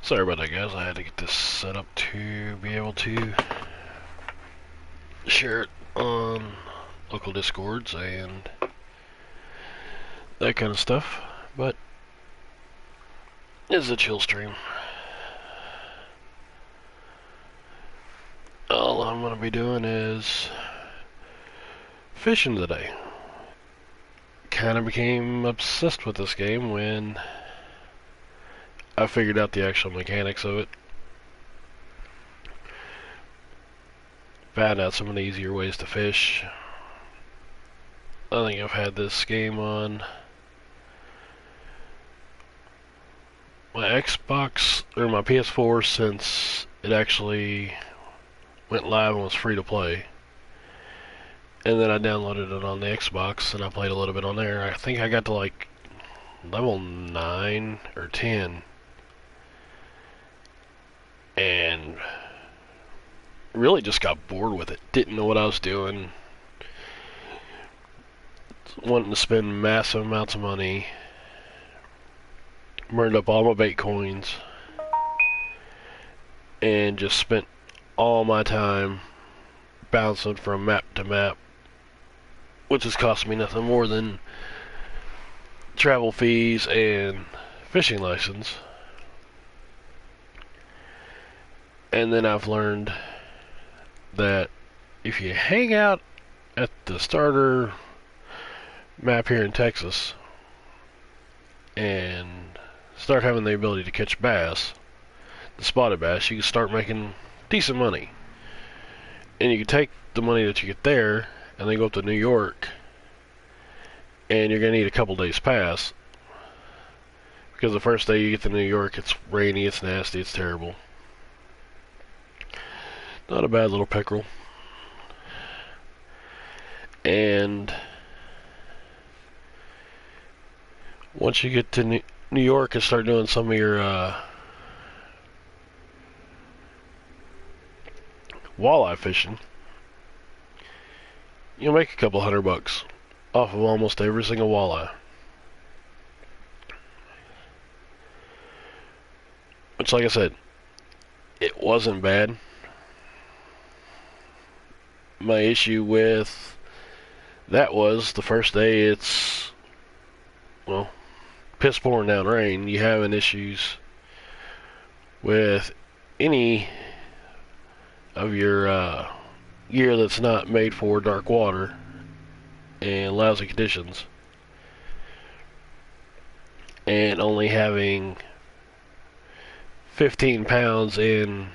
Sorry about that, guys. I had to get this set up to be able to share it on local discords and that kind of stuff. But it's a chill stream. All I'm going to be doing is fishing today. Kind of became obsessed with this game when I figured out the actual mechanics of it. Found out some of the easier ways to fish. I think I've had this game on my Xbox or my PS4 since it actually went live and was free to play. And then I downloaded it on the Xbox and I played a little bit on there. I think I got to like level 9 or 10. And really just got bored with it. Didn't know what I was doing. Wanting to spend massive amounts of money. Burned up all my bait coins. And just spent all my time bouncing from map to map. Which has cost me nothing more than travel fees and fishing license. And then I've learned that if you hang out at the starter map here in Texas and start having the ability to catch bass, the spotted bass, you can start making decent money. And you can take the money that you get there and then go up to New York, and you're going to need a couple days pass, because the first day you get to New York it's rainy, it's nasty, it's terrible. Not a bad little pickerel. And once you get to New York and start doing some of your walleye fishing, you'll make a couple $100 off of almost every single walleye. Which, like I said, it wasn't bad. My issue with that was the first day it's, well, piss pouring down rain. You having issues with any of your gear that's not made for dark water and lousy conditions, and only having 15 pounds in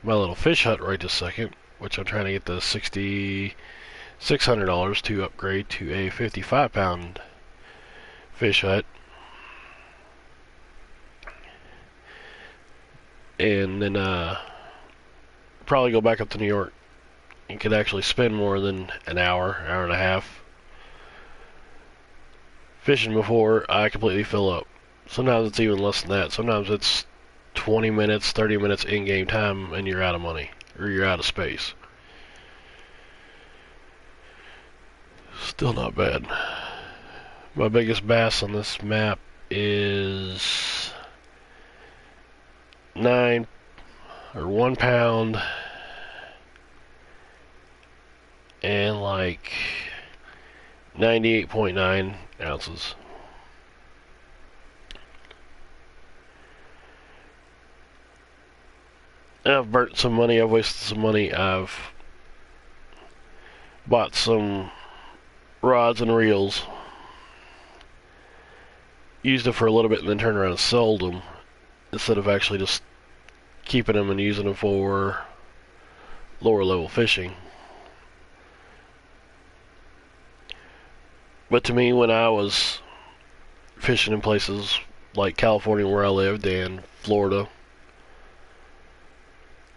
my little fish hut right this second, which I'm trying to get the $6,600 to upgrade to a 55-pound fish hut. And then probably go back up to New York and could actually spend more than an hour, hour and a half fishing before I completely fill up. Sometimes it's even less than that. Sometimes it's 20 minutes, 30 minutes in-game time and you're out of money, or you're out of space. Still not bad. My biggest bass on this map is 1 pound and like 98.9 ounces. I've burnt some money, I've wasted some money, I've bought some rods and reels, used it for a little bit and then turned around and sold them, instead of actually just keeping them and using them for lower level fishing. But to me, when I was fishing in places like California where I lived and Florida,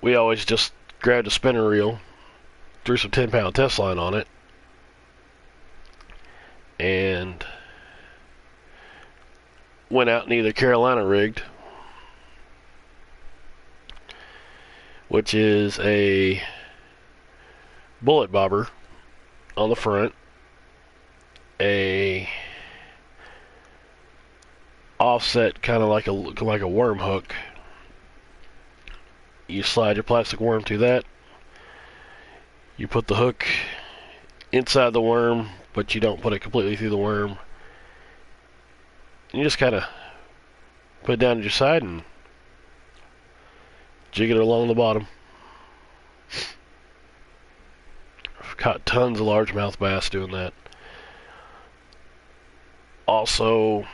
we always just grabbed a spinner reel, threw some 10-pound test line on it, and went out and either Carolina rigged, which is a bullet bobber on the front, a offset kind of like a worm hook You slide your plastic worm through that. You put the hook inside the worm, but you don't put it completely through the worm. And you just kind of put it down to your side and jig it along the bottom. I've caught tons of largemouth bass doing that. Also,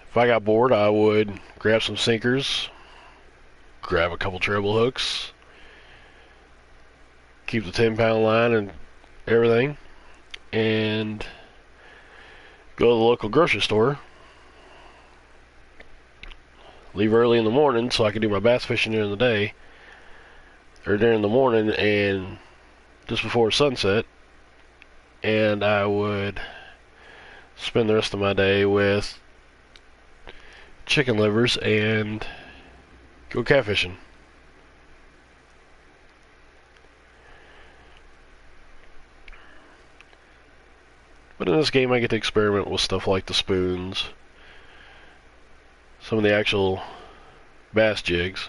if I got bored, I would grab some sinkers, grab a couple treble hooks, keep the 10-pound line and everything, and go to the local grocery store. Leave early in the morning so I can do my bass fishing during the day, or during the morning and just before sunset, and I would spend the rest of my day with chicken livers and go catfishing. But in this game I get to experiment with stuff like the spoons, some of the actual bass jigs,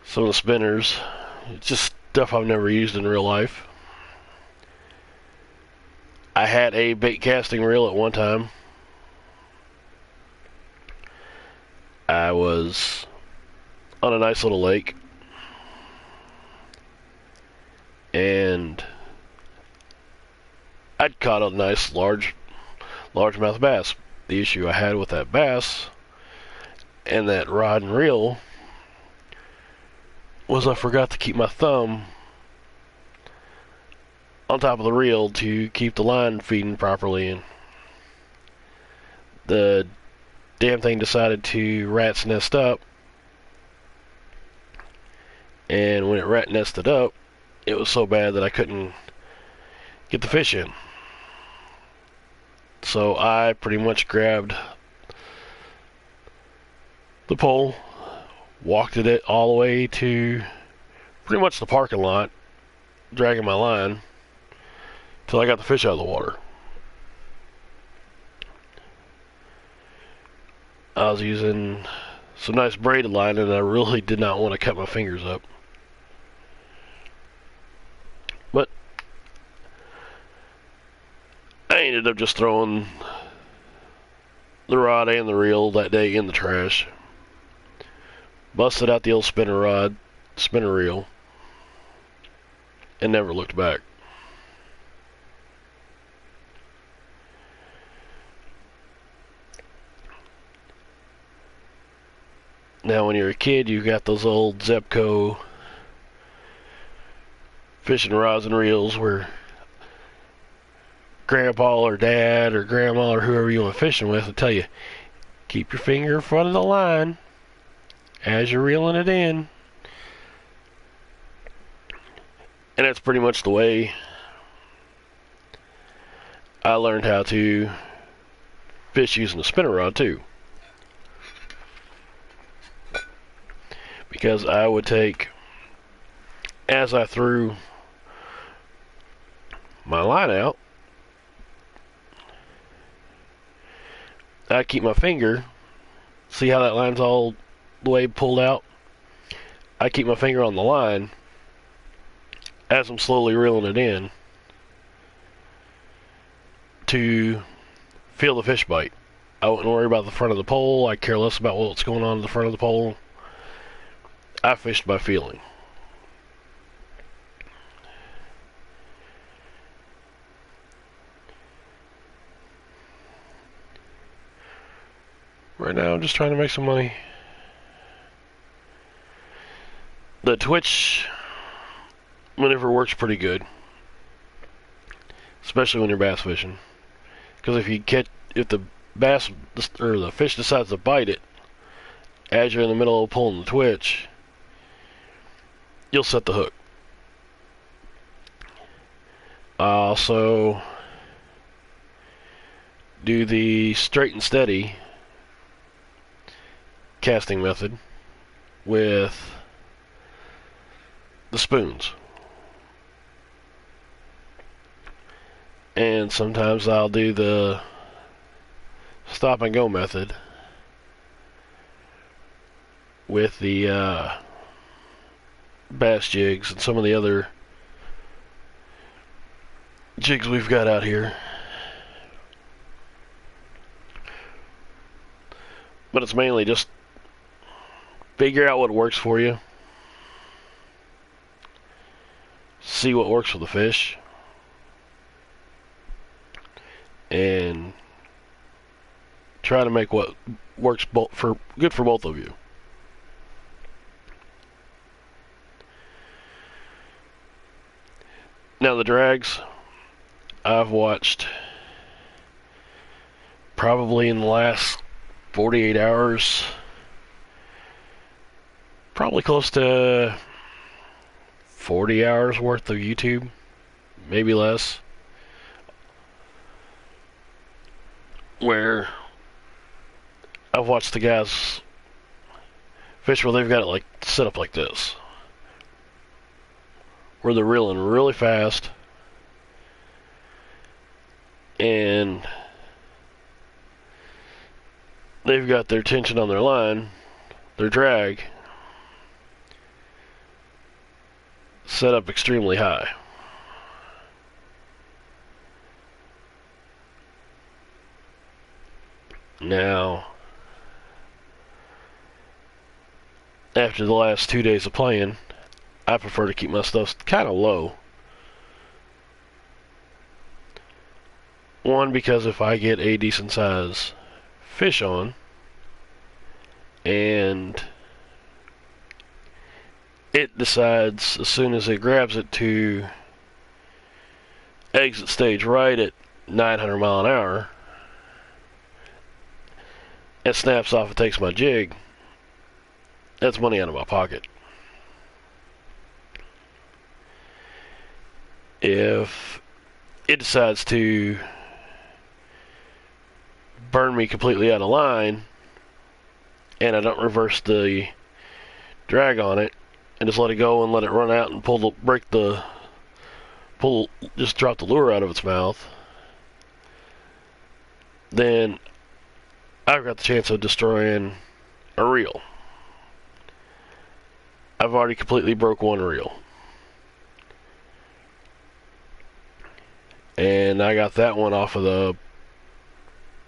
some of the spinners. It's just stuff I've never used in real life. I had a bait casting reel at one time. I was on a nice little lake, and I'd caught a nice largemouth bass. The issue I had with that bass and that rod and reel was I forgot to keep my thumb on top of the reel to keep the line feeding properly, and the damn thing decided to rat's nest up, and when it rat nested up, it was so bad that I couldn't get the fish in. So I pretty much grabbed the pole, walked it all the way to pretty much the parking lot, dragging my line till I got the fish out of the water. I was using some nice braided line, and I really did not want to cut my fingers up. But I ended up just throwing the rod and the reel that day in the trash. Busted out the old spinner rod, spinner reel, and never looked back. Now, when you're a kid, you got those old Zebco fishing rods and reels where grandpa or dad or grandma or whoever you want fishing with will tell you, keep your finger in front of the line as you're reeling it in. And that's pretty much the way I learned how to fish using a spinner rod too. Because I would take, as I threw my line out, I'd keep my finger, see how that line's all the way pulled out? I'd keep my finger on the line as I'm slowly reeling it in to feel the fish bite. I wouldn't worry about the front of the pole. I care less about what's going on at the front of the pole. I fished by feeling. Right now I'm just trying to make some money. The Twitch maneuver works pretty good, especially when you're bass fishing, because if the bass or the fish decides to bite it as you're in the middle of pulling the twitch, you'll set the hook. I also do the straight and steady casting method with the spoons. And sometimes I'll do the stop and go method with the bass jigs and some of the other jigs we've got out here. But it's mainly just figure out what works for you. See what works for the fish. And try to make what works good for both of you. Now the drags, I've watched probably in the last 48 hours, probably close to 40 hours worth of YouTube, maybe less, where I've watched the guys fish where they've got it like set up like this, where they're reeling really fast and they've got their tension on their line, their drag, set up extremely high. Now, after the last 2 days of playing, I prefer to keep my stuff kind of low. One, because if I get a decent size fish on and it decides as soon as it grabs it to exit stage right at 900 mile an hour, it snaps off and takes my jig, that's money out of my pocket. If it decides to burn me completely out of line and I don't reverse the drag on it and just let it go and let it run out and just drop the lure out of its mouth, then I've got the chance of destroying a reel. I've already completely broke one reel. And I got that one off of the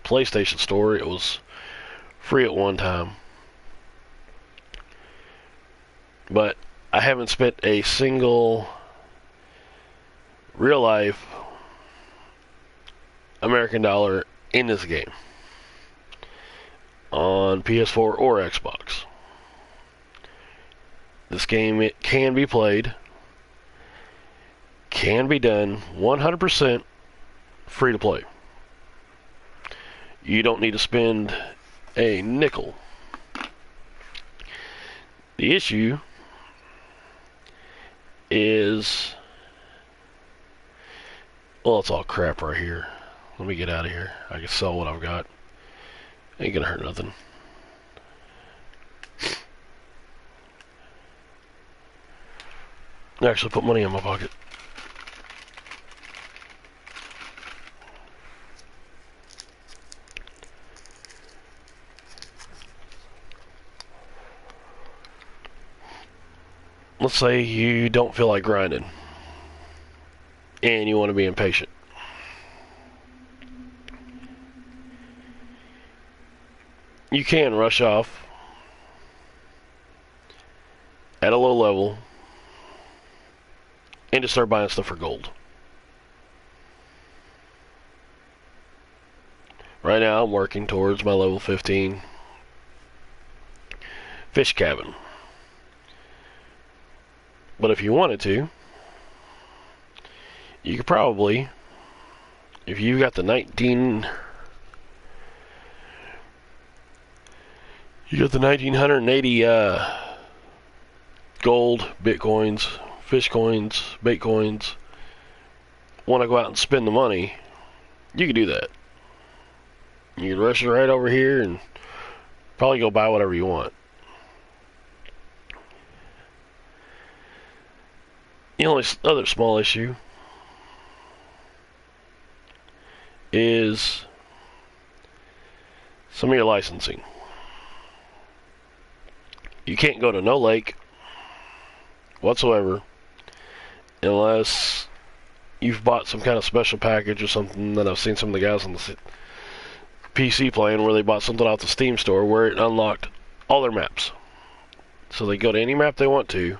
PlayStation Store. It was free at one time. But I haven't spent a single real life American dollar in this game on PS4 or Xbox. This game, it can be played, can be done 100% free to play. You don't need to spend a nickel. The issue is, well, it's all crap right here. Let me get out of here. I can sell what I've got. Ain't gonna hurt nothing. Actually put money in my pocket. Let's say you don't feel like grinding and you want to be impatient. You can rush off at a low level and just start buying stuff for gold. Right now I'm working towards my level 15 fish cabin. But if you wanted to, you could probably, if you got the 1980 gold, bitcoins, fish coins, bait coins, want to go out and spend the money, you could do that. You could rush it right over here and probably go buy whatever you want. The only other small issue is some of your licensing. You can't go to no lake whatsoever unless you've bought some kind of special package or something that I've seen some of the guys on the PC playing where they bought something out the Steam store where it unlocked all their maps. So they go to any map they want to.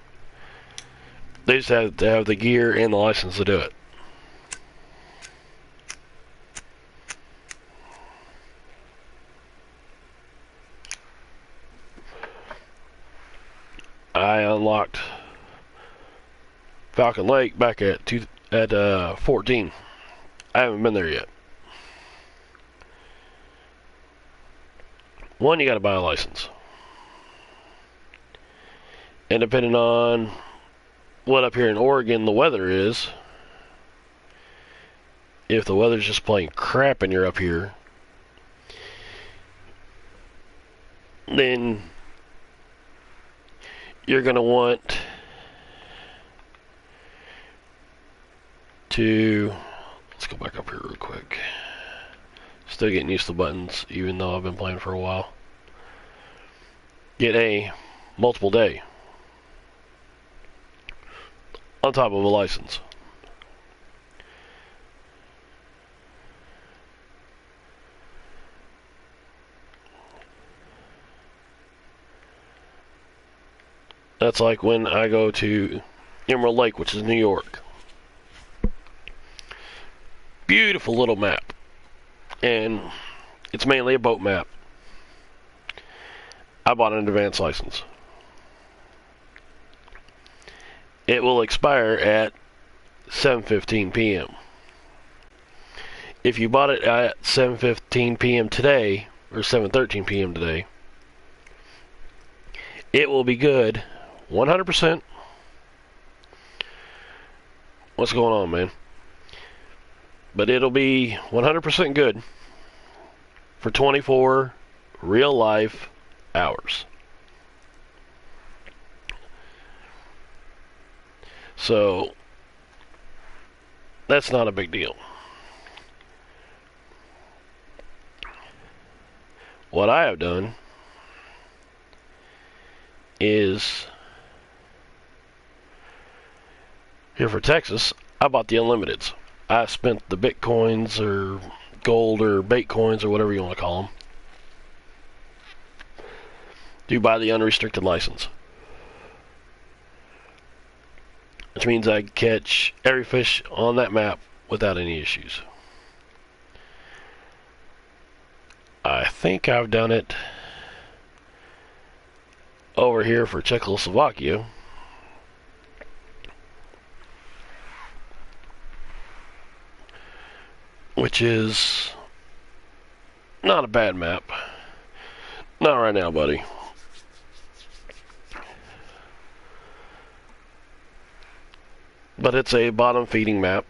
They just have to have the gear and the license to do it. I unlocked Falcon Lake back at 14. I haven't been there yet. One, you got to buy a license, and depending on what up here in Oregon the weather is, if the weather's just plain crap and you're up here, then you're going to want to, let's go back up here real quick. Still getting used to the buttons, even though I've been playing for a while. Get a multiple day on top of a license. That's like when I go to Emerald Lake, which is New York. Beautiful little map. And it's mainly a boat map. I bought an advanced license. It will expire at 7:15 p.m. If you bought it at 7:15 p.m. today, or 7:13 p.m. today, it will be good 100%. What's going on, man? But it'll be 100% good for 24 real life hours. So that's not a big deal. What I have done is, here for Texas, I bought the unlimiteds. I spent the bitcoins or gold or bait coins or whatever you want to call them to buy the unrestricted license, which means I catch every fish on that map without any issues. I think I've done it over here for Czechoslovakia, which is not a bad map. Not right now, buddy. But it's a bottom feeding map.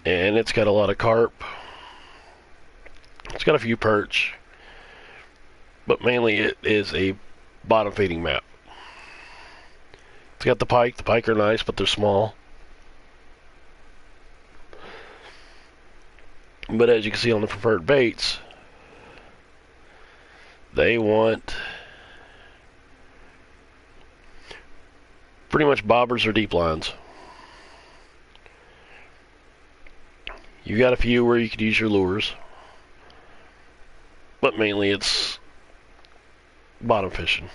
And it's got a lot of carp. It's got a few perch. But mainly it is a bottom feeding map. It's got the pike. The pike are nice, but they're small. But as you can see on the preferred baits, they want pretty much bobbers or deep lines. You got a few where you could use your lures, but mainly it's bottom fishing.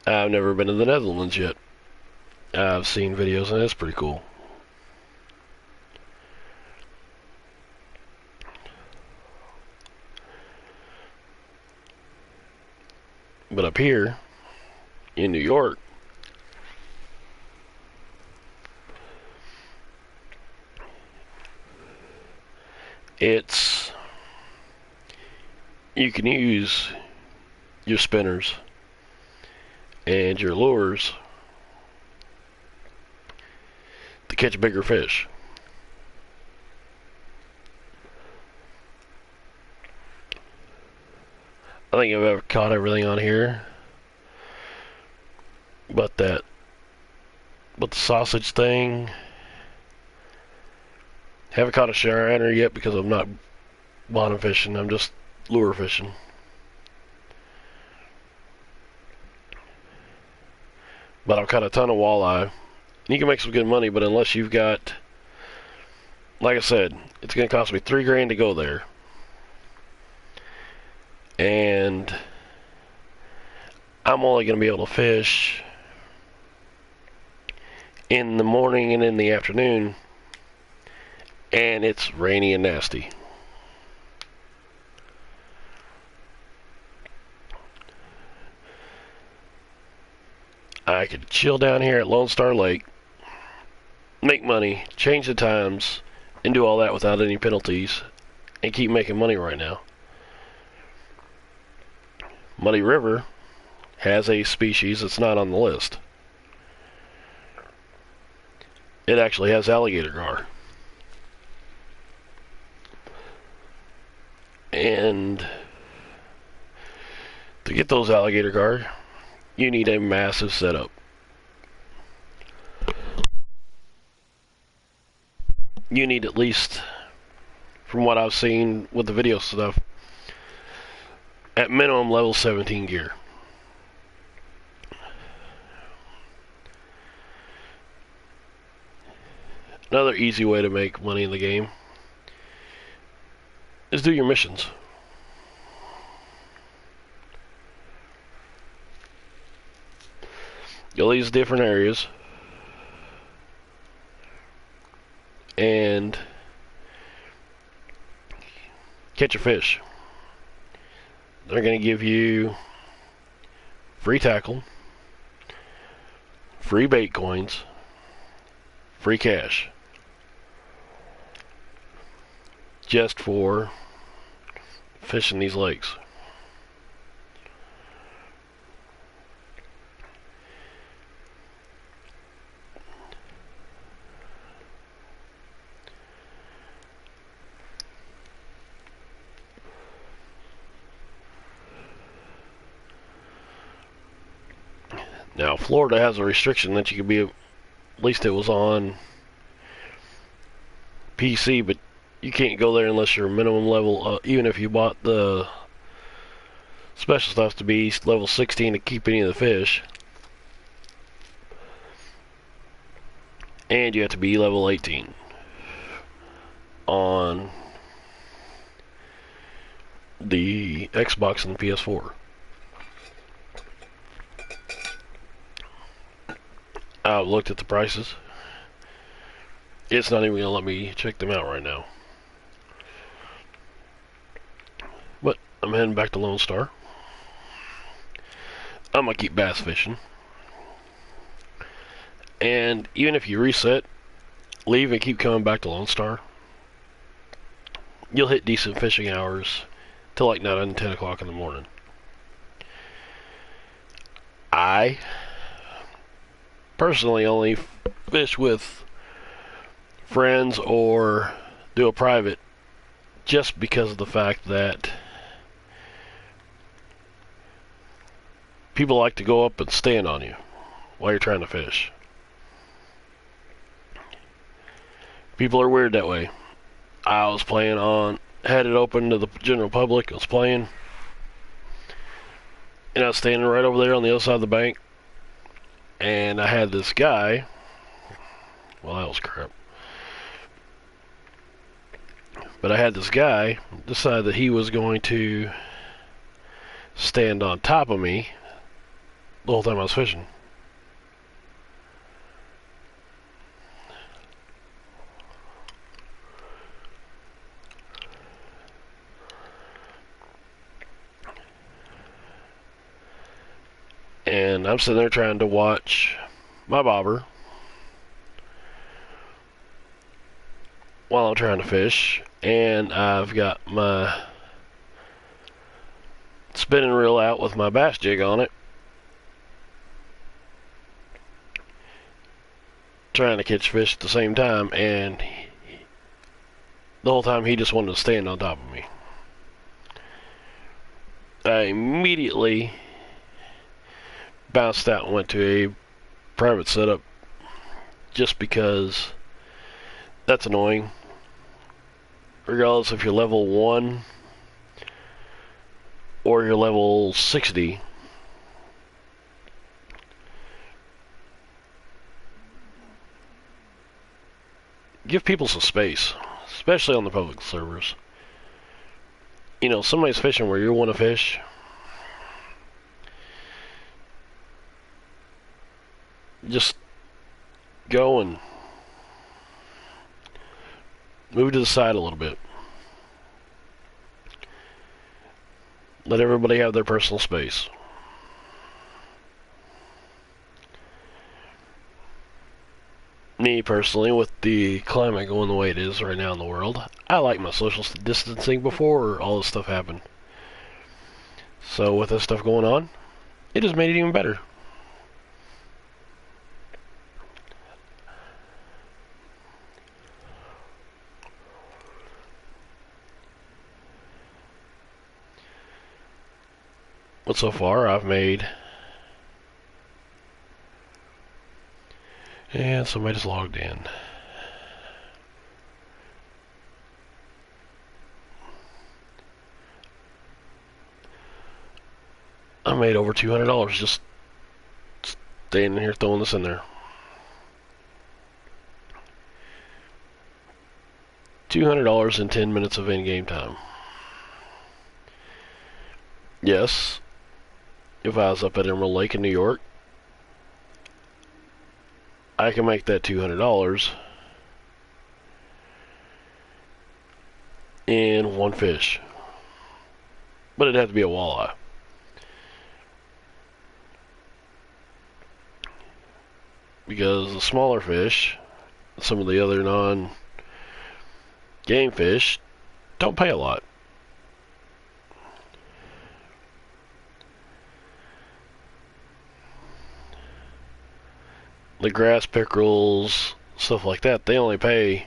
I've never been to the Netherlands yet. I've seen videos and it's pretty cool. But up here in New York, it's, you can use your spinners and your lures to catch bigger fish. I think I've ever caught everything on here, but the sausage thing Haven't caught a shiner yet because I'm not bottom fishing. I'm just lure fishing. But I've caught a ton of walleye. And you can make some good money, but unless you've got, like I said, it's going to cost me $3 grand to go there. And I'm only going to be able to fish in the morning and in the afternoon, and it's rainy and nasty. I could chill down here at Lone Star Lake, make money, change the times, and do all that without any penalties, and keep making money right now. Muddy River has a species that's not on the list. It actually has alligator gar. And to get those alligator gar, you need a massive setup. You need at least, from what I've seen with the video stuff, at minimum level 17 gear. Another easy way to make money in the game is do your missions. Go to these different areas and catch a fish. They're going to give you free tackle, free bait coins, free cash, just for fishing these lakes. Now, Florida has a restriction that you can be, at least it was on PC, but you can't go there unless you're minimum level, even if you bought the special stuff to be level 16 to keep any of the fish. And you have to be level 18 on the Xbox and the PS4. I've looked at the prices. It's not even going to let me check them out right now. But I'm heading back to Lone Star. I'm going to keep bass fishing. And even if you reset, leave and keep coming back to Lone Star, you'll hit decent fishing hours till like 9 and 10 o'clock in the morning. I personally only fish with friends or do a private just because of the fact that people like to go up and stand on you while you're trying to fish. People are weird that way. I was playing on, had it open to the general public, I was playing, and I was standing right over there on the other side of the bank, and I had this guy, well, that was crap, but I had this guy decide that he was going to stand on top of me the whole time I was fishing. And I'm sitting there trying to watch my bobber while I'm trying to fish, and I've got my spinning reel out with my bass jig on it, trying to catch fish at the same time, and the whole time he just wanted to stand on top of me. I immediately bounced out and went to a private setup just because that's annoying. regardless if you're level 1 or you're level 60, give people some space, especially on the public servers. You know, somebody's fishing where you want to fish. Just go and move to the side a little bit. Let everybody have their personal space. Me personally, with the climate going the way it is right now in the world, I like my social distancing before all this stuff happened. So with this stuff going on, it has made it even better. But so far I've made, and somebody just logged in. I made over $200 just staying in here throwing this in there. $200 in 10 minutes of in-game time. Yes, if I was up at Emerald Lake in New York, I can make that $200 in one fish. But it'd have to be a walleye. Because the smaller fish, some of the other non-game fish, don't pay a lot. The grass pickerels, stuff like that, they only pay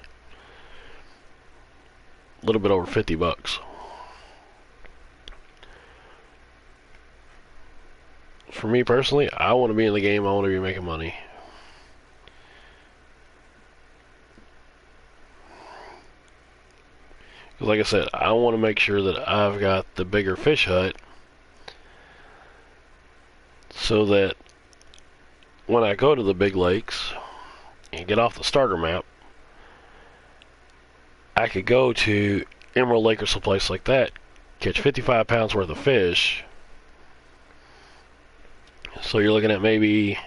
a little bit over $50. For me personally, I want to be in the game, I want to be making money. Like I said, I want to make sure that I've got the bigger fish hut so that when I go to the big lakes and get off the starter map, I could go to Emerald Lake or someplace like that, catch 55 pounds worth of fish. So you're looking at maybe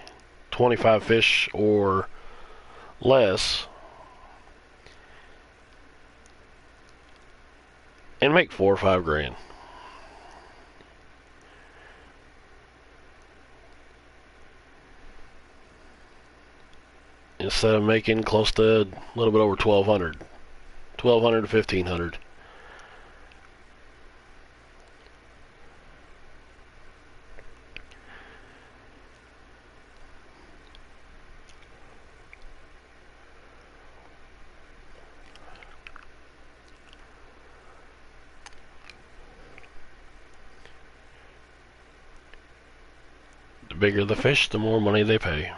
25 fish or less, and make 4 or 5 grand. Instead of making close to a little bit over 1,200 to 1,500. The bigger the fish, the more money they pay.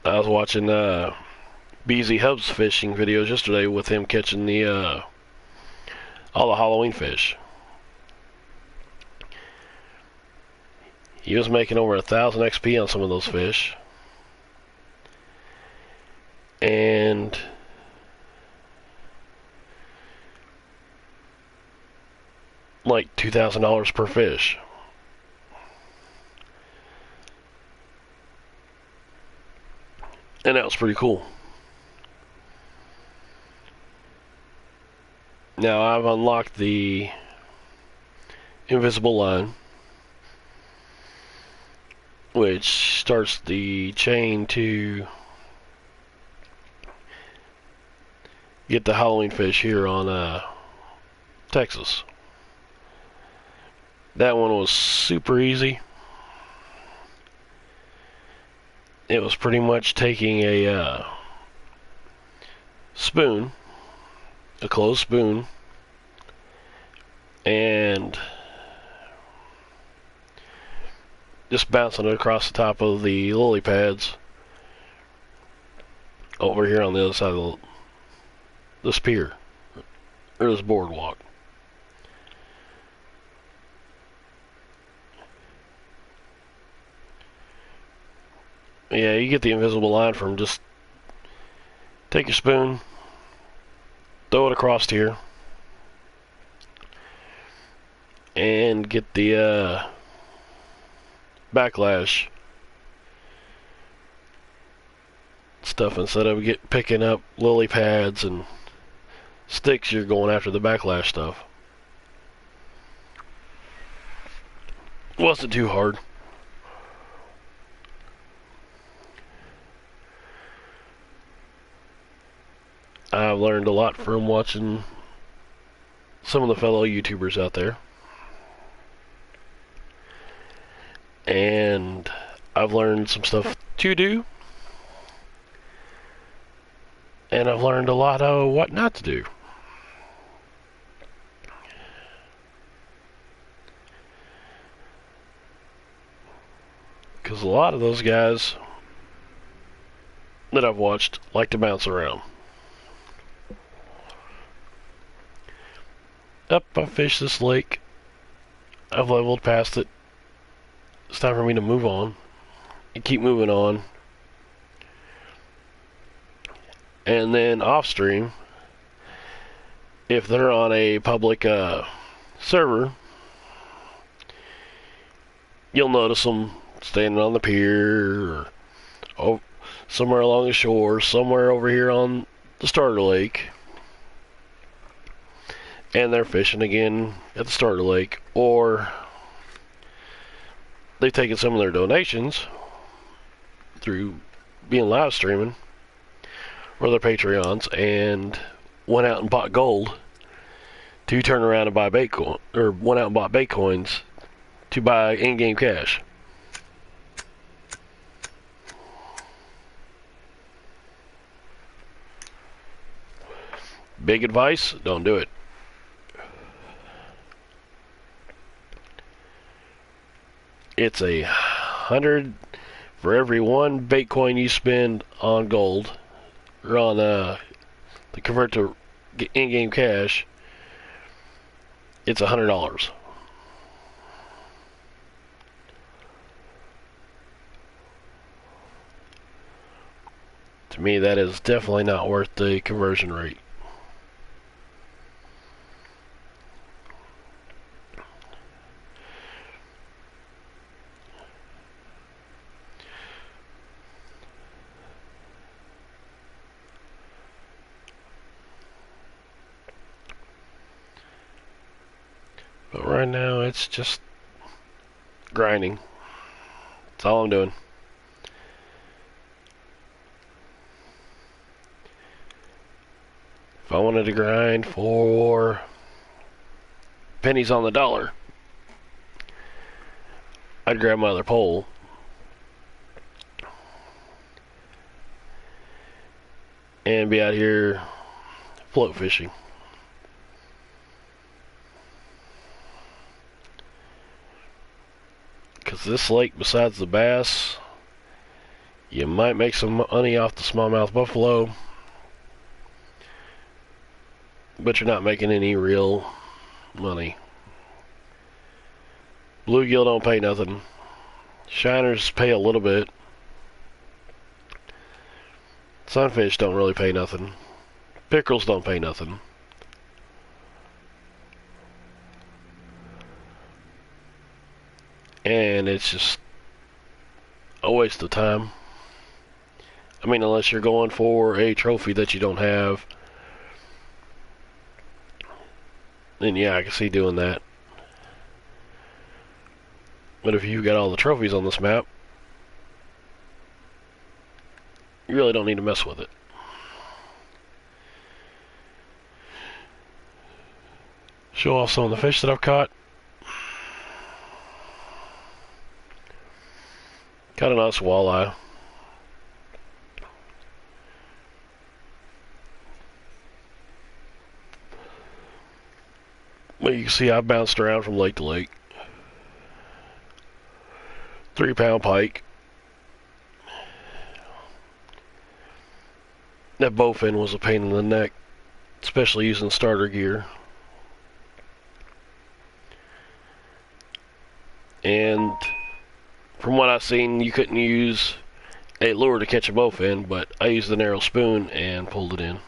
I was watching BZ Hub's fishing videos yesterday with him catching the all the Halloween fish. He was making over 1,000 XP on some of those fish, and like $2,000 per fish. And that was pretty cool. Now I've unlocked the invisible line, which starts the chain to get the Halloween fish here on Texas. That one was super easy. It was pretty much taking a spoon, a closed spoon, and just bouncing it across the top of the lily pads over here on the other side of this pier or this boardwalk. Yeah, you get the invisible line from just take your spoon, throw it across here, and get the backlash stuff. Instead of picking up lily pads and sticks, you're going after the backlash stuff. Wasn't too hard. I've learned a lot from watching some of the fellow YouTubers out there. And I've learned some stuff to do. And I've learned a lot of what not to do. Because a lot of those guys that I've watched like to bounce around. Up, I fished this lake. I've leveled past it. It's time for me to move on. And keep moving on. And then off stream, if they're on a public server, you'll notice them standing on the pier or somewhere along the shore, somewhere over here on the starter lake. And they're fishing again at the starter lake, or they've taken some of their donations through being live streaming or their Patreons and went out and bought gold to turn around and buy Bitcoin, or went out and bought Bitcoins to buy in-game cash. Big advice, don't do it. It's 100 for every one Bitcoin you spend on gold, or on to convert to in-game cash. It's $100. To me, that is definitely not worth the conversion rate. But right now, it's just grinding. That's all I'm doing. If I wanted to grind for pennies on the dollar, I'd grab my other pole and be out here float fishing. Because this lake, besides the bass, you might make some money off the smallmouth buffalo, but you're not making any real money. Bluegill don't pay nothing. Shiners pay a little bit. Sunfish don't really pay nothing. Pickerels don't pay nothing. And it's just a waste of time. I mean, unless you're going for a trophy that you don't have, then yeah, I can see doing that. But if you've got all the trophies on this map, you really don't need to mess with it. Show off some of the fish that I've caught. Got a nice walleye. Well, you can see I bounced around from lake to lake. 3-pound pike. That bowfin was a pain in the neck especially using starter gear. And from what I've seen, you couldn't use a lure to catch a bowfin, but I used the narrow spoon and pulled it in.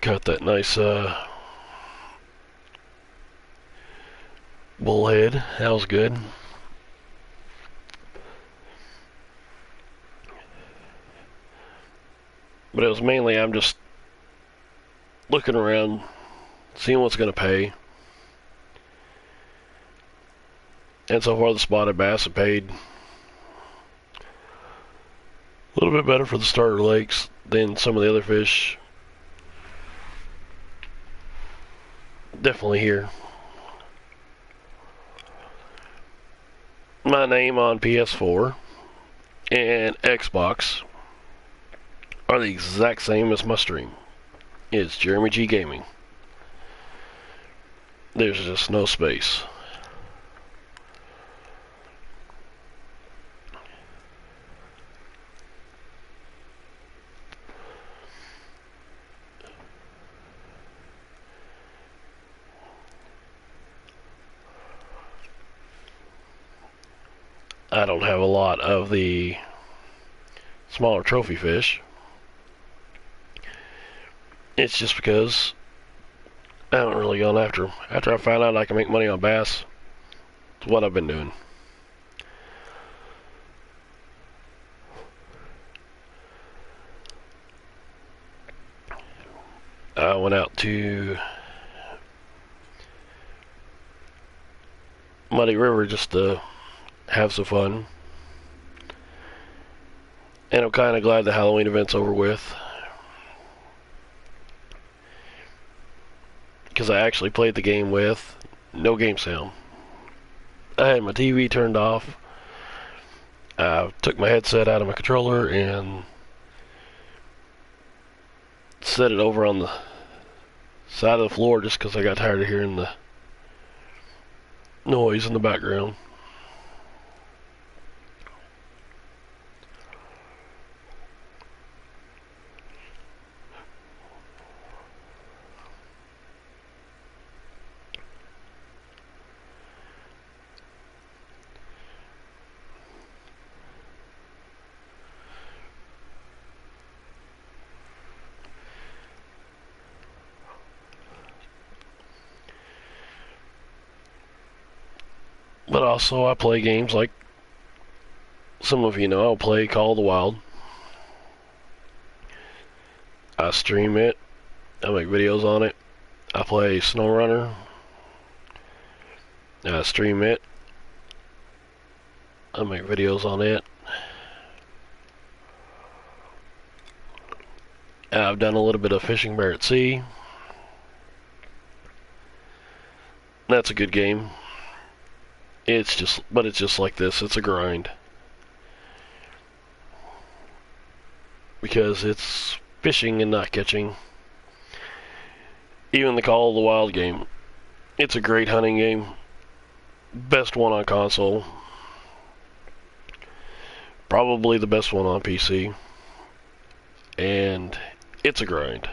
Got that nice bullhead. That was good. But it was mainly I'm just looking around, seeing what's going to pay. And so far the spotted bass have paid a little bit better for the starter lakes than some of the other fish. Definitely here. My name on PS4 and Xbox are the exact same as my stream. It's Jeremyggaming. There's just no space. I don't have a lot of the smaller trophy fish. It's just because I haven't really gone after them. After I found out I can make money on bass, it's what I've been doing. I went out to Muddy River just to have some fun. And I'm kind of glad the Halloween event's over with, because I actually played the game with no game sound. I had my TV turned off. I took my headset out of my controller and set it over on the side of the floor just because I got tired of hearing the noise in the background. But also I play games like some of you know. I'll play Call of the Wild. I stream it. I make videos on it. I play SnowRunner. I stream it. I make videos on it. I've done a little bit of Fishing Bear at Sea. That's a good game. It's just like this. It's a grind. Because it's fishing and not catching. Even the Call of the Wild game. It's a great hunting game. Best one on console. Probably the best one on PC. And it's a grind.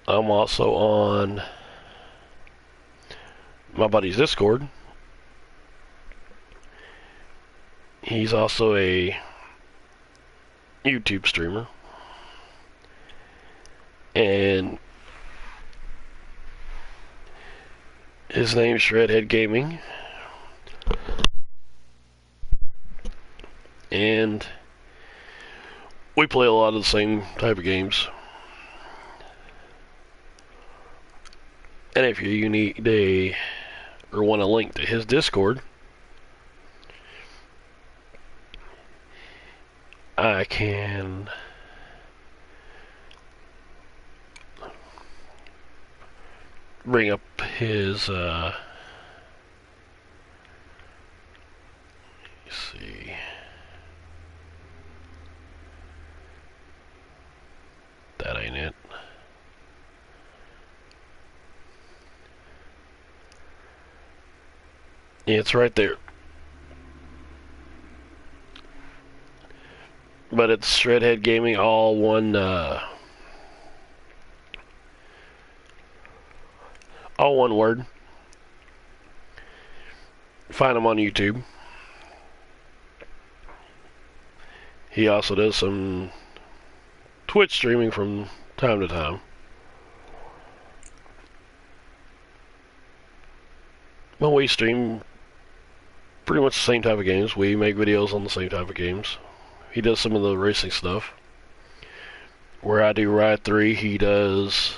I'm also on my buddy's Discord. He's also a YouTube streamer. And his name's Shredhead Gaming. And we play a lot of the same type of games. And if you need or want a link to his Discord, I can bring up his let's see. That ain't it. Yeah, it's right there. But it's Jeremyggaming, all one word. Find him on YouTube. He also does some Twitch streaming from time to time. Well, we stream pretty much the same type of games. We make videos on the same type of games. He does some of the racing stuff. Where I do Ride 3, he does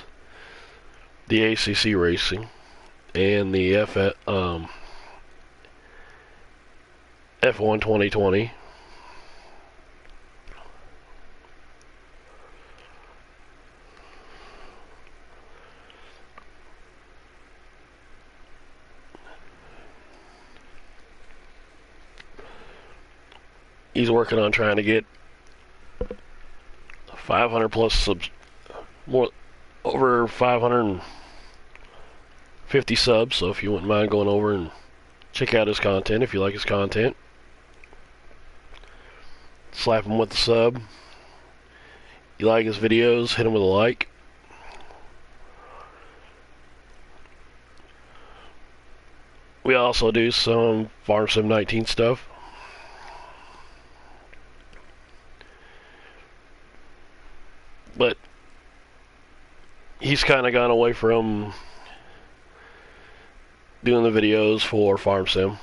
the ACC racing and the F1 2020. He's working on trying to get 500 plus subs, more over 550 subs. So if you wouldn't mind going over and check out his content, if you like his content, slap him with the sub. You like his videos, hit him with a like. We also do some Farm Sim 19 stuff. But he's kind of gone away from doing the videos for Farm Sim,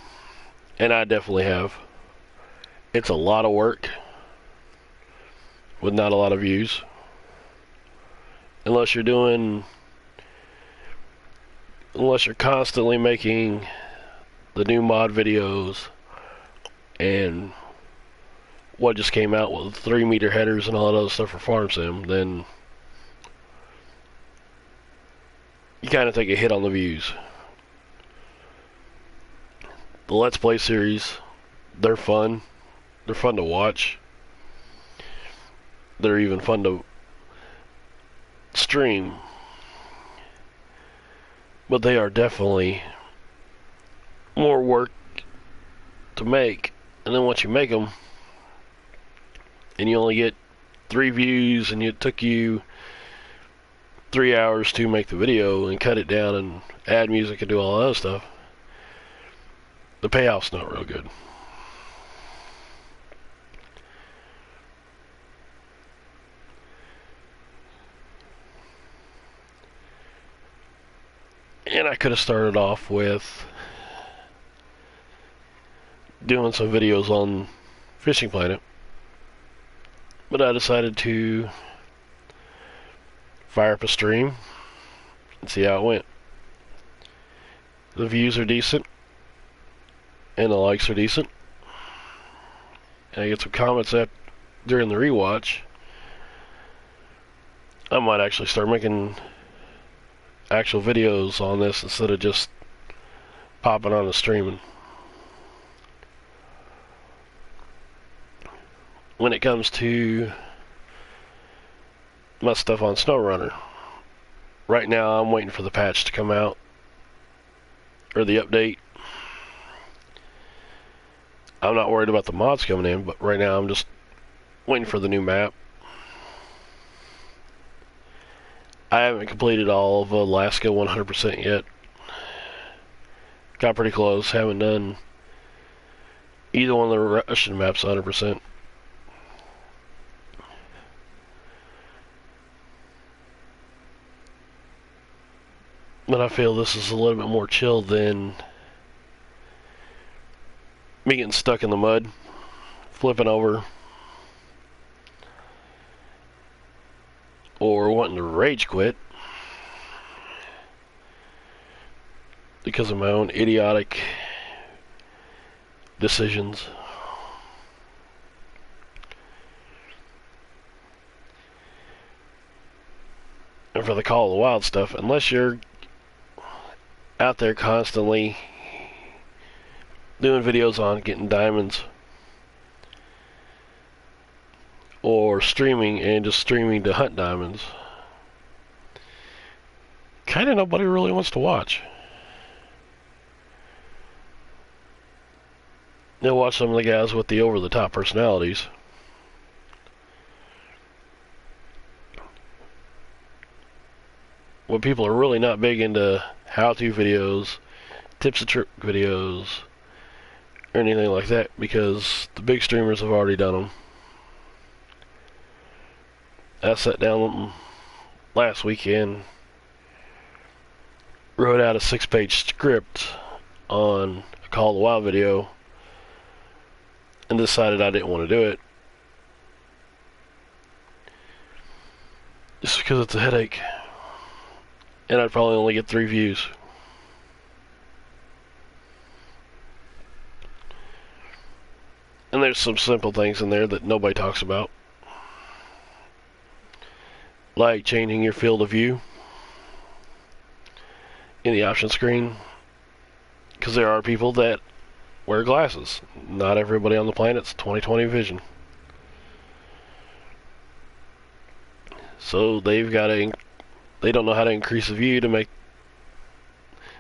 and I definitely have. It's a lot of work with not a lot of views, unless you're constantly making the new mod videos and what just came out with 3-meter headers and all that other stuff for Farm Sim, then you kind of take a hit on the views. The Let's Play series, they're fun. They're fun to watch. They're even fun to stream. But they are definitely more work to make. And then once you make them, and you only get 3 views, and it took you 3 hours to make the video and cut it down and add music and do all that other stuff, the payoff's not real good. And I could have started off with doing some videos on Fishing Planet, but I decided to fire up a stream and see how it went. The views are decent, and the likes are decent, and I get some comments during the rewatch. I might actually start making actual videos on this instead of just popping on and streaming. When it comes to my stuff on SnowRunner, right now I'm waiting for the patch to come out, or the update. I'm not worried about the mods coming in, but right now I'm just waiting for the new map. I haven't completed all of Alaska 100% yet. Got pretty close. Haven't done either one of the Russian maps 100%. But I feel this is a little bit more chill than me getting stuck in the mud, flipping over, or wanting to rage quit because of my own idiotic decisions. and for the Call of the Wild stuff, unless you're out there constantly doing videos on getting diamonds or streaming and just streaming to hunt diamonds, kind of nobody really wants to watch. They'll watch some of the guys with the over-the-top personalities. When people are really not big into how-to videos, tips and trick videos, or anything like that, because the big streamers have already done them. I sat down last weekend, wrote out a 6-page script on a Call of the Wild video, and decided I didn't want to do it. Just because it's a headache. And I'd probably only get 3 views. And there's some simple things in there that nobody talks about. Like changing your field of view in the option screen. Because there are people that wear glasses. Not everybody on the planet's 20/20 vision. So they don't know how to increase the view to make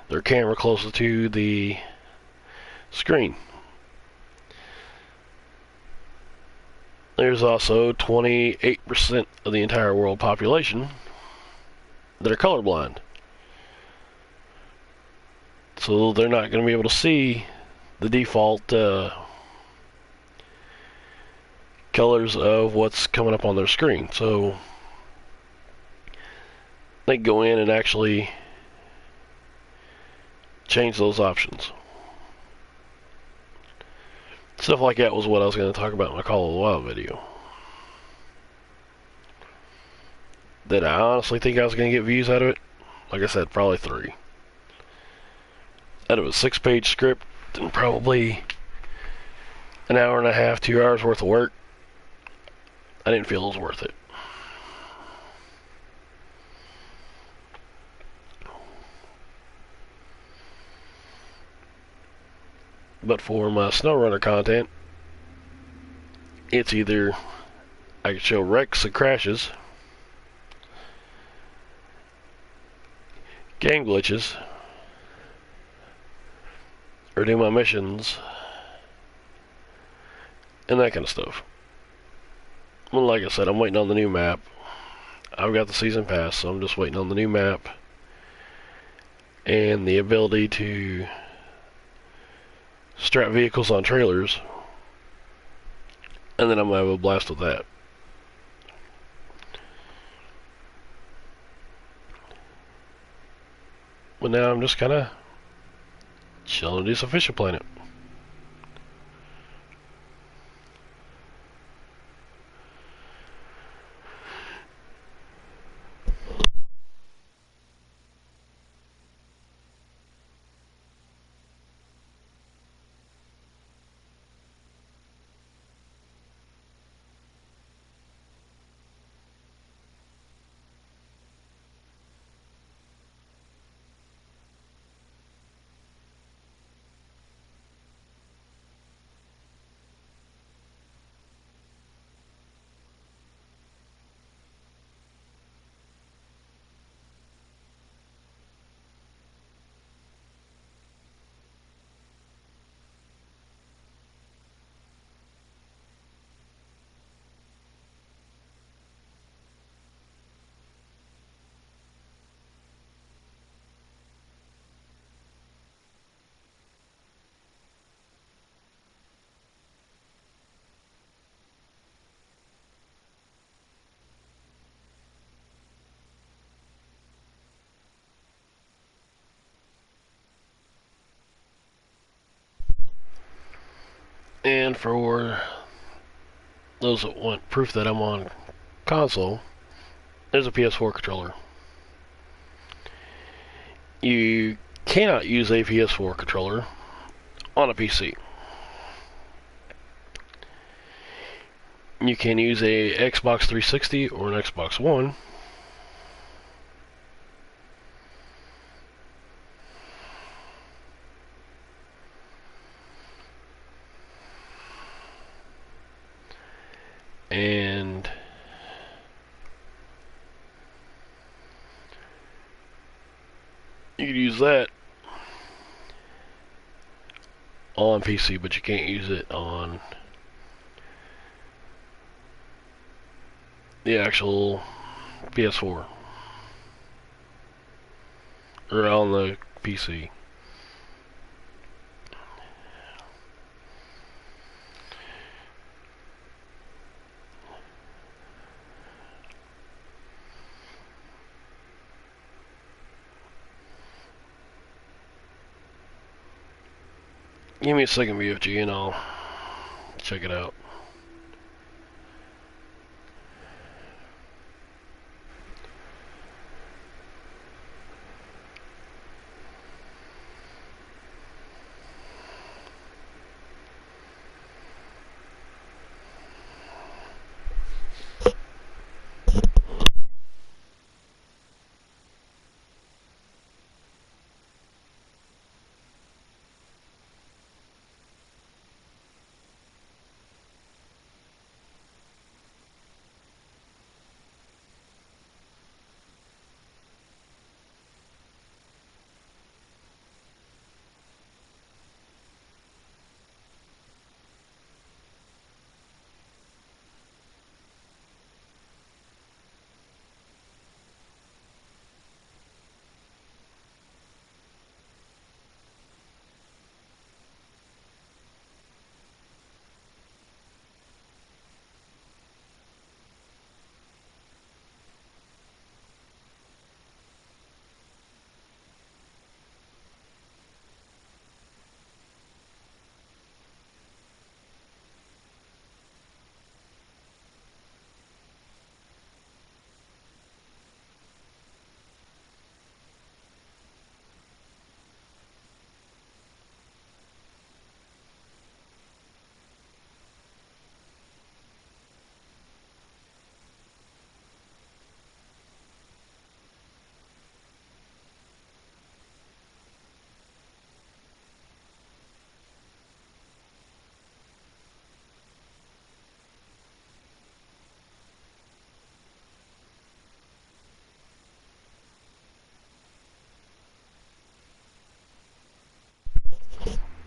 their camera closer to the screen. There's also 28% of the entire world population that are colorblind. So they're not going to be able to see the default colors of what's coming up on their screen. So they can go in and actually change those options. Stuff like that was what I was going to talk about in my Call of the Wild video. Did I honestly think I was going to get views out of it? Like I said, probably 3. Out of a 6-page script and probably an hour and a half, 2 hours worth of work, I didn't feel it was worth it. But for my SnowRunner content, it's either I can show wrecks and crashes, game glitches, or do my missions, and that kind of stuff. Well, like I said, I'm waiting on the new map. I've got the season pass, so I'm just waiting on the new map and the ability to strap vehicles on trailers, and then I'm going to have a blast with that. But now I'm just kind of chilling on this official planet. And for those that want proof that I'm on console, there's a PS4 controller. You cannot use a PS4 controller on a PC. You can use a Xbox 360 or an Xbox One, You can use that on PC, but you can't use it on the actual PS4 or on the PC. Give me a second, BFG, and I'll check it out.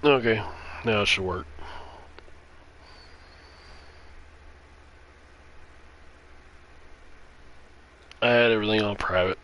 Okay, now it should work. I had everything on private.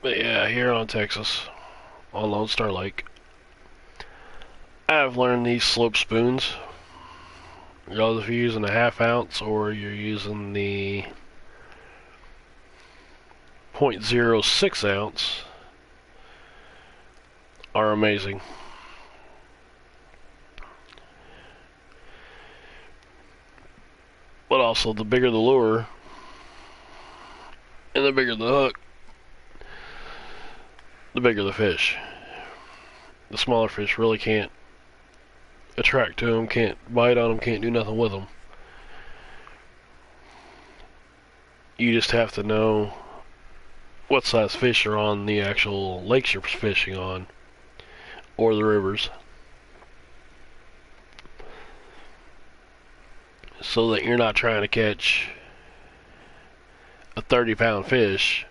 But yeah, here on Texas, on Lone Star Lake, I've learned these slope spoons. Regardless if you're using a half ounce or you're using the 0.06 ounce, are amazing. But also, the bigger the lure and the bigger the hook, the bigger the fish. The smaller fish really can't attract to them, can't bite on them, can't do nothing with them. You just have to know what size fish are on the actual lakes you're fishing on, or the rivers, so that you're not trying to catch a 30-pound fish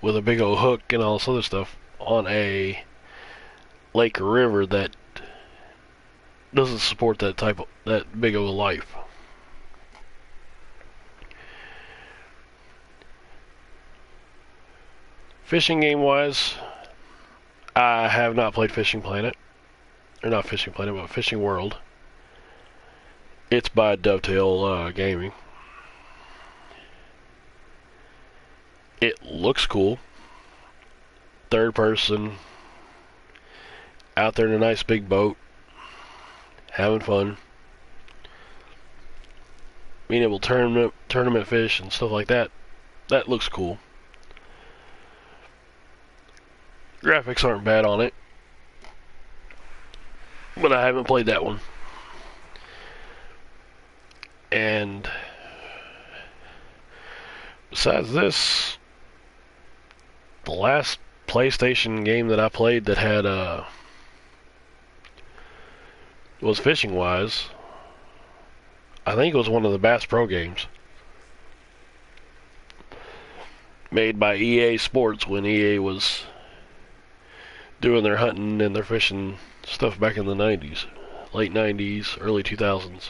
with a big old hook and all this other stuff on a lake or river that doesn't support that big of a life. Fishing game wise, I have not played Fishing Planet, or not Fishing Planet, but Fishing World. It's by Dovetail Gaming. It looks cool. Third person, out there in a nice big boat, having fun, being able to tournament fish and stuff like that. That looks cool. Graphics aren't bad on it, but I haven't played that one. And besides this, the last PlayStation game that I played that had was fishing wise, I think it was one of the Bass Pro games, made by EA Sports when EA was doing their hunting and their fishing stuff back in the 90s, late 90s, early 2000s.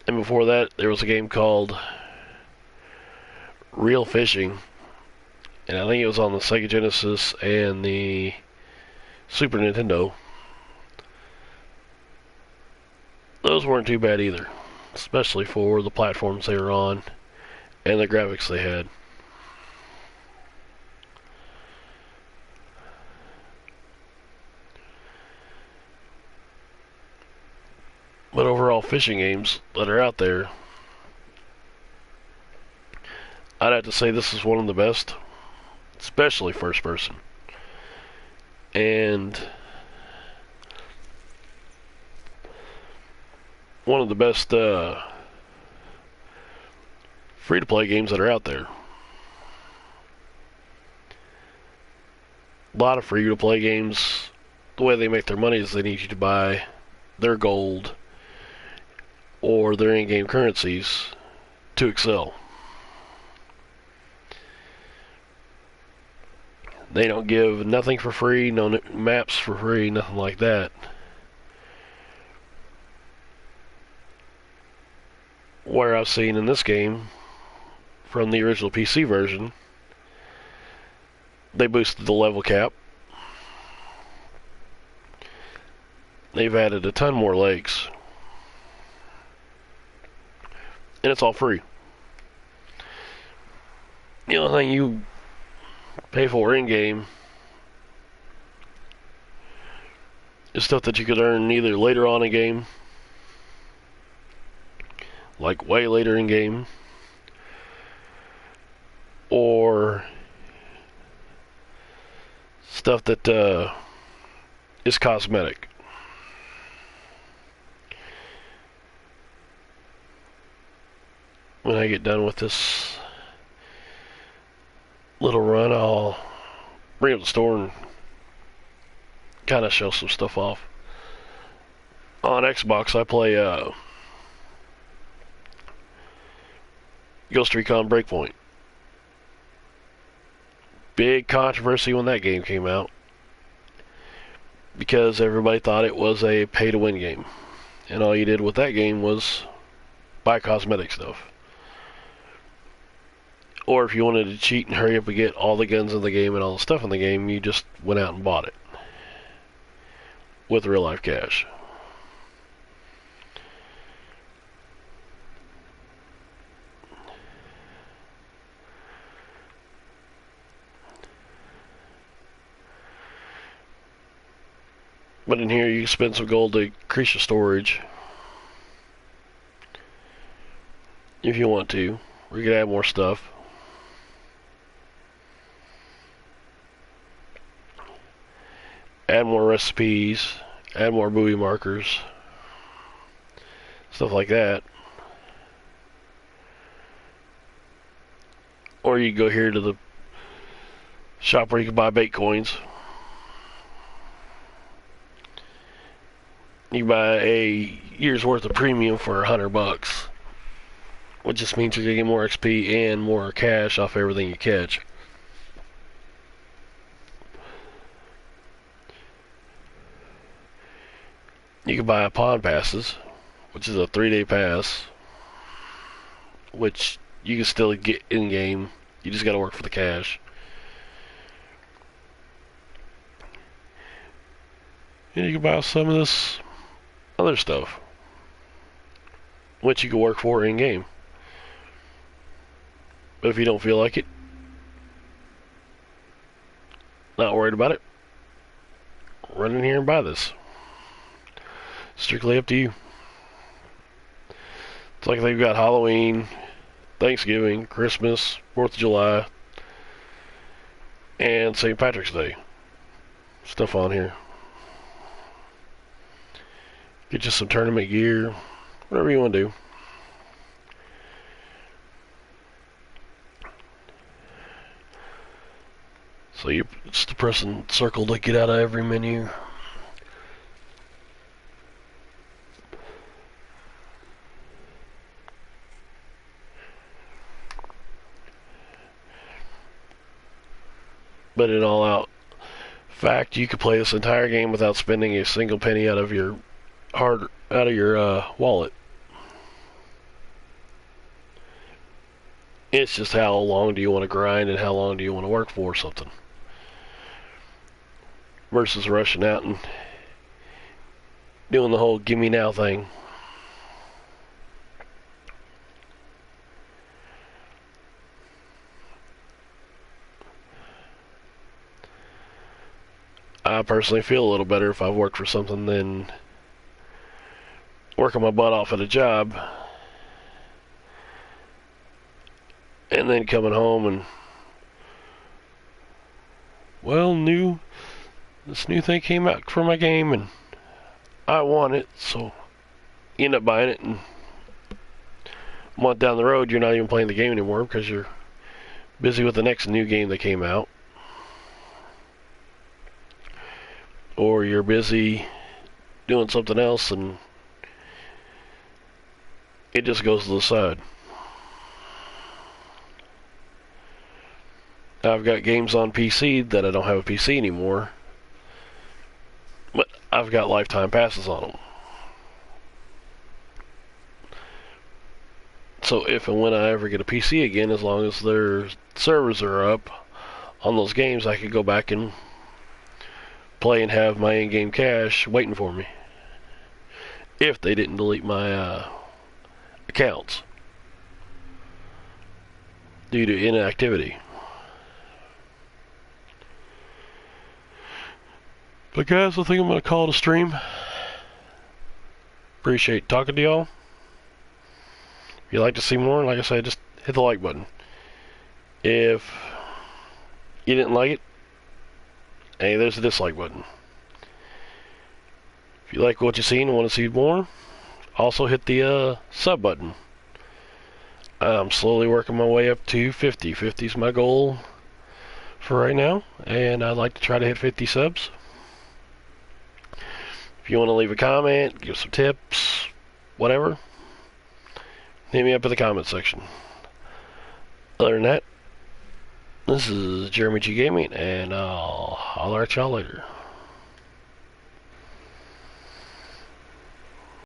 And before that, there was a game called Real Fishing, and I think it was on the Sega Genesis and the Super Nintendo. Those weren't too bad either, especially for the platforms they were on and the graphics they had. But overall, fishing games that are out there, I'd have to say this is one of the best, especially first person. And one of the best free-to-play games that are out there. A lot of free-to-play games, the way they make their money is they need you to buy their gold or their in-game currencies to excel. They don't give nothing for free, no maps for free, nothing like that. Where I've seen in this game, from the original PC version, they boosted the level cap. They've added a ton more lakes. And it's all free. The only thing you pay for in-game is stuff that you could earn either later on in game, like way later in game, or stuff that is cosmetic. When I get done with this little run, I'll bring up the store and kind of show some stuff off. On Xbox, I play Ghost Recon Breakpoint. Big controversy when that game came out, because everybody thought it was a pay-to-win game. And all you did with that game was buy cosmetic stuff. Or if you wanted to cheat and hurry up and get all the guns in the game and all the stuff in the game, you just went out and bought it with real life cash. But in here, you can spend some gold to increase your storage if you want to. Or you can add more stuff. Add more recipes. Add more buoy markers. Stuff like that. Or you can go here to the shop where you can buy bait coins. You buy a year's worth of premium for $100, which just means you're gonna get more XP and more cash off everything you catch. You can buy pond passes, which is a 3-day pass, which you can still get in game. You just gotta work for the cash. And you can buy some of this other stuff, which you can work for in game. But if you don't feel like it, not worried about it, run in here and buy this. Strictly up to you. It's like they've got Halloween, Thanksgiving, Christmas, 4th of July, and St. Patrick's Day stuff on here. Get you some tournament gear, whatever you want to do. So you're just pressing circle to get out of every menu. But in all out fact, you could play this entire game without spending a single penny out of your wallet. It's just how long do you want to grind and how long do you want to work for something, versus rushing out and doing the whole gimme now thing. I personally feel a little better if I've worked for something than working my butt off at a job and then coming home and, well, this new thing came out for my game and I want it, so you end up buying it, and a month down the road you're not even playing the game anymore because you're busy with the next new game that came out, or you're busy doing something else and it just goes to the side. I've got games on PC that I don't have a PC anymore, but I've got lifetime passes on them. So if and when I ever get a PC again, as long as their servers are up on those games, I could go back and play and have my in-game cash waiting for me, if they didn't delete my accounts due to inactivity. But guys, I think I'm going to call it a stream. Appreciate talking to y'all. If you'd like to see more, like I said, just hit the like button. If you didn't like it, hey, there's the dislike button. If you like what you've seen and want to see more, also hit the sub button. I'm slowly working my way up to 50. 50 is my goal for right now, and I'd like to try to hit 50 subs. If you want to leave a comment, give some tips, whatever, hit me up in the comment section. Other than that, this is Jeremyggaming, and I'll holler at y'all later.